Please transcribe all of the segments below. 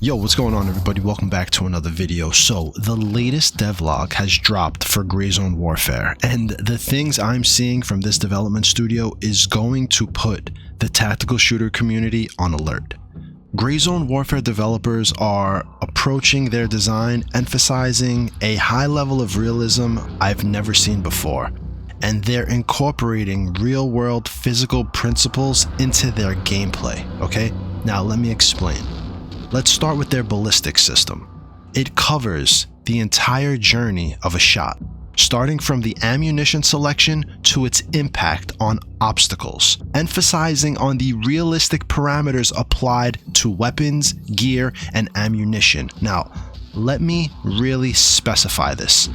Yo, what's going on everybody? Welcome back to another video. So, the latest devlog has dropped for Gray Zone Warfare, and the things I'm seeing from this development studio is going to put the tactical shooter community on alert. Gray Zone Warfare developers are approaching their design emphasizing a high level of realism I've never seen before, and they're incorporating real-world physical principles into their gameplay, okay? Now, let me explain. Let's start with their ballistics system. It covers the entire journey of a shot, starting from the ammunition selection to its impact on obstacles, emphasizing on the realistic parameters applied to weapons, gear, and ammunition. Now, let me really specify this.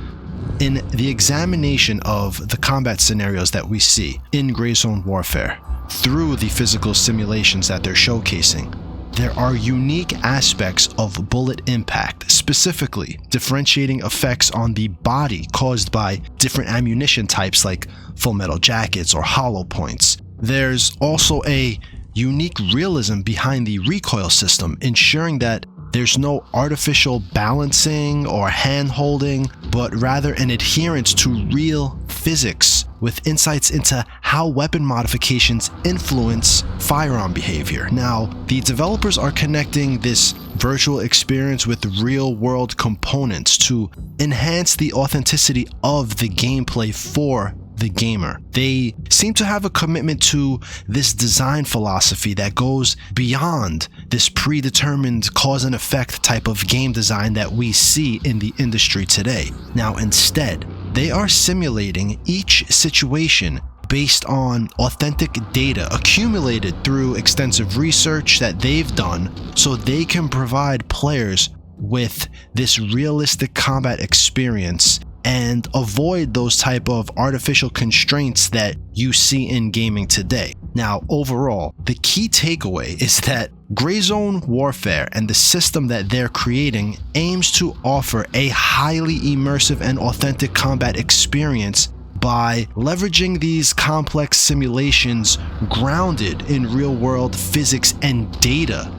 In the examination of the combat scenarios that we see in Gray Zone Warfare, through the physical simulations that they're showcasing, there are unique aspects of bullet impact, specifically differentiating effects on the body caused by different ammunition types like full metal jackets or hollow points. There's also a unique realism behind the recoil system, ensuring that there's no artificial balancing or hand-holding, but rather an adherence to real physics with insights into how weapon modifications influence firearm behavior. Now, the developers are connecting this virtual experience with real-world components to enhance the authenticity of the gameplay for the gamer. They seem to have a commitment to this design philosophy that goes beyond this predetermined cause and effect type of game design that we see in the industry today. Now, instead, they are simulating each situation based on authentic data accumulated through extensive research that they've done, so they can provide players with this realistic combat experience and avoid those type of artificial constraints that you see in gaming today. Now, overall, the key takeaway is that Gray Zone Warfare and the system that they're creating aims to offer a highly immersive and authentic combat experience by leveraging these complex simulations grounded in real-world physics and data.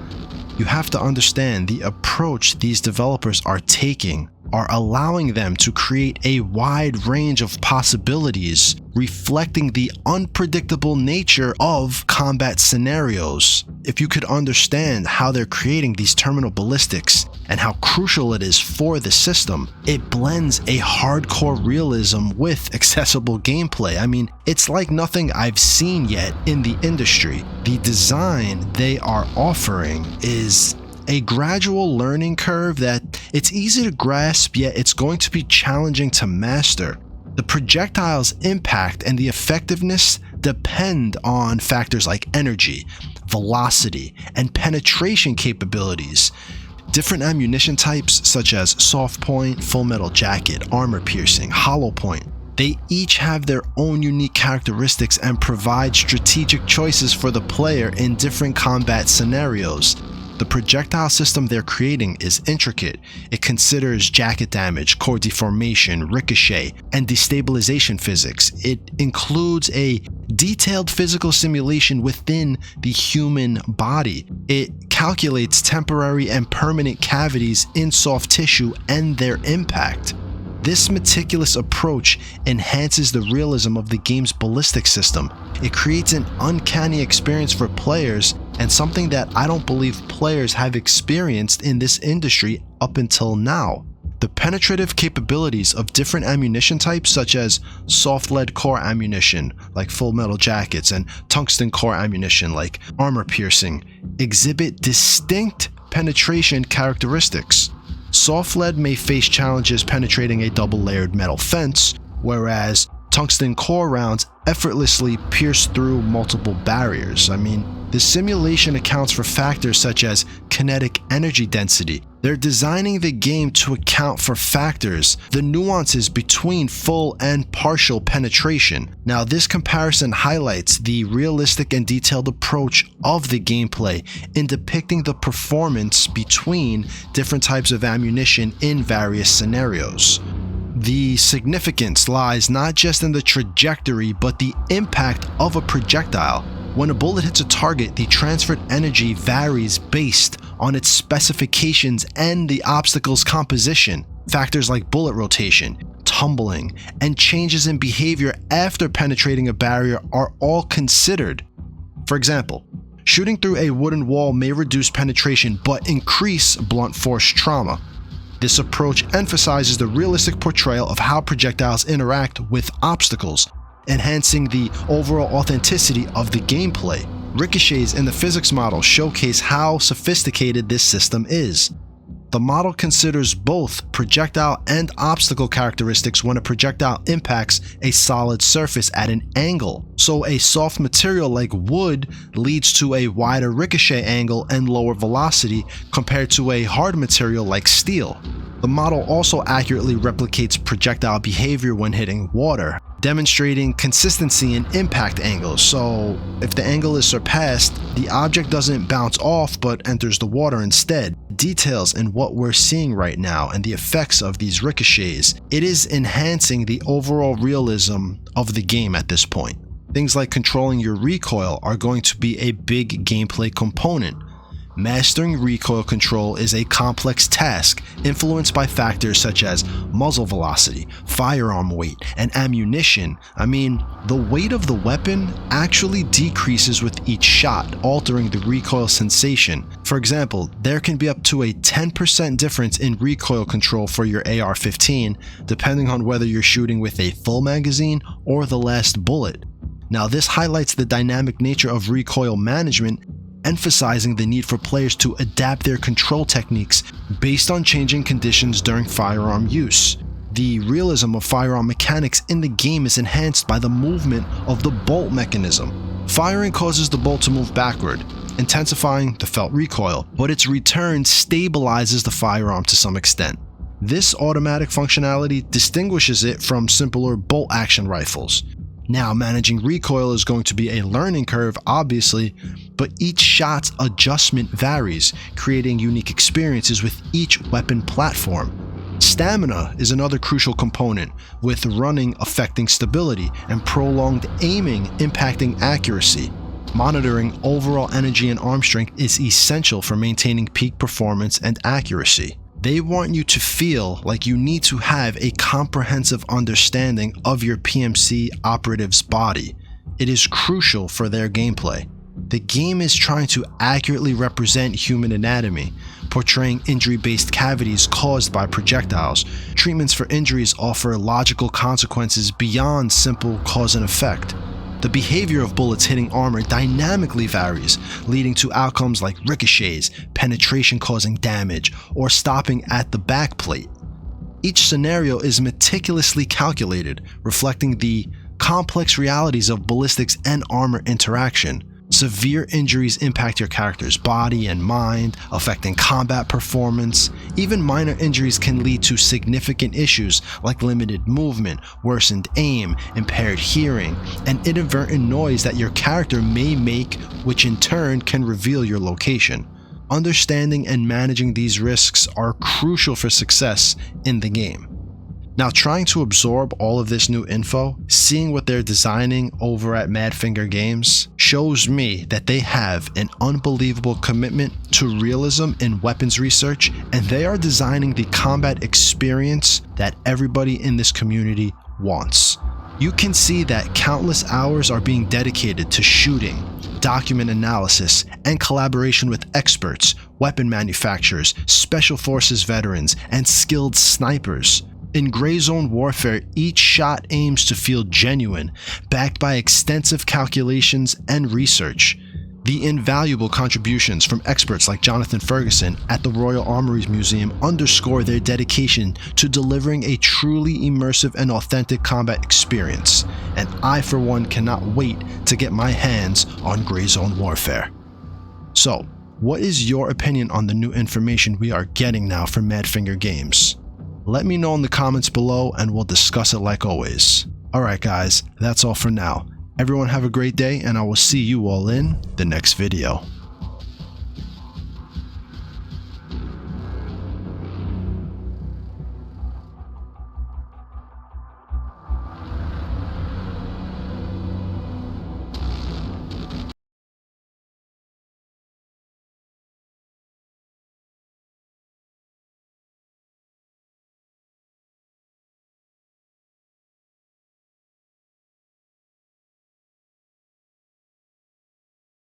You have to understand the approach these developers are taking are allowing them to create a wide range of possibilities, reflecting the unpredictable nature of combat scenarios. If you could understand how they're creating these terminal ballistics and how crucial it is for the system, it blends a hardcore realism with accessible gameplay. I mean, it's like nothing I've seen yet in the industry. The design they are offering is a gradual learning curve that it's easy to grasp, yet it's going to be challenging to master. The projectile's impact and the effectiveness depend on factors like energy, velocity, and penetration capabilities. Different ammunition types such as soft point, full metal jacket, armor piercing, hollow point, they each have their own unique characteristics and provide strategic choices for the player in different combat scenarios. The projectile system they're creating is intricate. It considers jacket damage, core deformation, ricochet, and destabilization physics. It includes a detailed physical simulation within the human body. It calculates temporary and permanent cavities in soft tissue and their impact. This meticulous approach enhances the realism of the game's ballistic system. It creates an uncanny experience for players and something that I don't believe players have experienced in this industry up until now. The penetrative capabilities of different ammunition types such as soft lead core ammunition like full metal jackets and tungsten core ammunition like armor piercing exhibit distinct penetration characteristics. Soft lead may face challenges penetrating a double-layered metal fence, whereas tungsten core rounds effortlessly pierce through multiple barriers. I mean, the simulation accounts for factors such as kinetic energy density. They're designing the game to account for factors, the nuances between full and partial penetration. Now, this comparison highlights the realistic and detailed approach of the gameplay in depicting the performance between different types of ammunition in various scenarios. The significance lies not just in the trajectory, but the impact of a projectile. When a bullet hits a target, the transferred energy varies based on its specifications and the obstacle's composition. Factors like bullet rotation, tumbling, and changes in behavior after penetrating a barrier are all considered. For example, shooting through a wooden wall may reduce penetration but increase blunt force trauma. This approach emphasizes the realistic portrayal of how projectiles interact with obstacles, enhancing the overall authenticity of the gameplay. Ricochets in the physics model showcase how sophisticated this system is. The model considers both projectile and obstacle characteristics when a projectile impacts a solid surface at an angle. So a soft material like wood leads to a wider ricochet angle and lower velocity compared to a hard material like steel. The model also accurately replicates projectile behavior when hitting water, demonstrating consistency in impact angles. So if the angle is surpassed, the object doesn't bounce off but enters the water instead. Details in what we're seeing right now and the effects of these ricochets, it is enhancing the overall realism of the game at this point. Things like controlling your recoil are going to be a big gameplay component. Mastering recoil control is a complex task influenced by factors such as muzzle velocity, firearm weight, and ammunition. The weight of the weapon actually decreases with each shot, altering the recoil sensation. For example, there can be up to a 10% difference in recoil control for your AR-15, depending on whether you're shooting with a full magazine or the last bullet. Now, this highlights the dynamic nature of recoil management, emphasizing the need for players to adapt their control techniques based on changing conditions during firearm use. The realism of firearm mechanics in the game is enhanced by the movement of the bolt mechanism. Firing causes the bolt to move backward, intensifying the felt recoil, but its return stabilizes the firearm to some extent. This automatic functionality distinguishes it from simpler bolt action rifles. Now, managing recoil is going to be a learning curve, obviously, but each shot's adjustment varies, creating unique experiences with each weapon platform. Stamina is another crucial component, with running affecting stability and prolonged aiming impacting accuracy. Monitoring overall energy and arm strength is essential for maintaining peak performance and accuracy. They want you to feel like you need to have a comprehensive understanding of your PMC operative's body. It is crucial for their gameplay. The game is trying to accurately represent human anatomy, portraying injury-based cavities caused by projectiles. Treatments for injuries offer logical consequences beyond simple cause and effect. The behavior of bullets hitting armor dynamically varies, leading to outcomes like ricochets, penetration causing damage, or stopping at the backplate. Each scenario is meticulously calculated, reflecting the complex realities of ballistics and armor interaction. Severe injuries impact your character's body and mind, affecting combat performance. Even minor injuries can lead to significant issues like limited movement, worsened aim, impaired hearing, and inadvertent noise that your character may make, which in turn can reveal your location. Understanding and managing these risks are crucial for success in the game. Now, trying to absorb all of this new info, seeing what they're designing over at Madfinger Games, shows me that they have an unbelievable commitment to realism in weapons research, and they are designing the combat experience that everybody in this community wants. You can see that countless hours are being dedicated to shooting, document analysis, and collaboration with experts, weapon manufacturers, special forces veterans, and skilled snipers. In Gray Zone Warfare, each shot aims to feel genuine, backed by extensive calculations and research. The invaluable contributions from experts like Jonathan Ferguson at the Royal Armouries Museum underscore their dedication to delivering a truly immersive and authentic combat experience, and I for one cannot wait to get my hands on Gray Zone Warfare. So, what is your opinion on the new information we are getting now from Madfinger Games? Let me know in the comments below and we'll discuss it like always. Alright guys, that's all for now. Everyone have a great day and I will see you all in the next video.